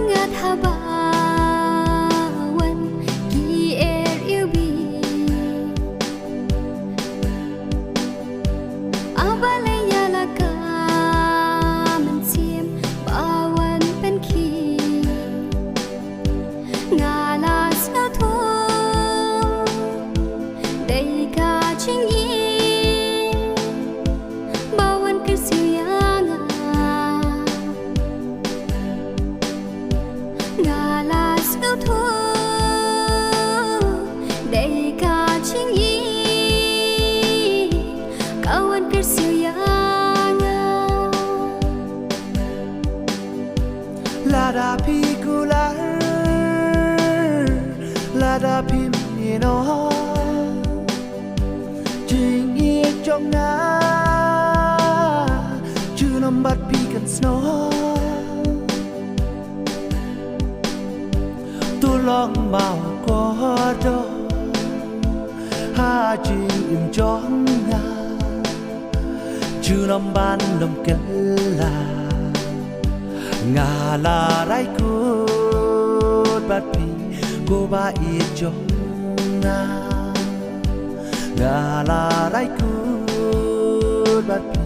ngát ha ba wan ki er yêu bi abale ya la ka man sim ba wan pen ki nga la sa tho dei ka ching yi ba wan ke siu ya nga la sa tho dei ka ching yi ka wan ke siu ya la da pi ku la da pi mi no jing ye trong na chu nam bat pi kan snow tu long mau có đó ha chi im trong na chu nam ban lom kel la nga la rai ku bat pi cô ba i trong nga la rai ku bat pi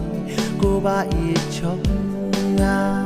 cô ba i trong nga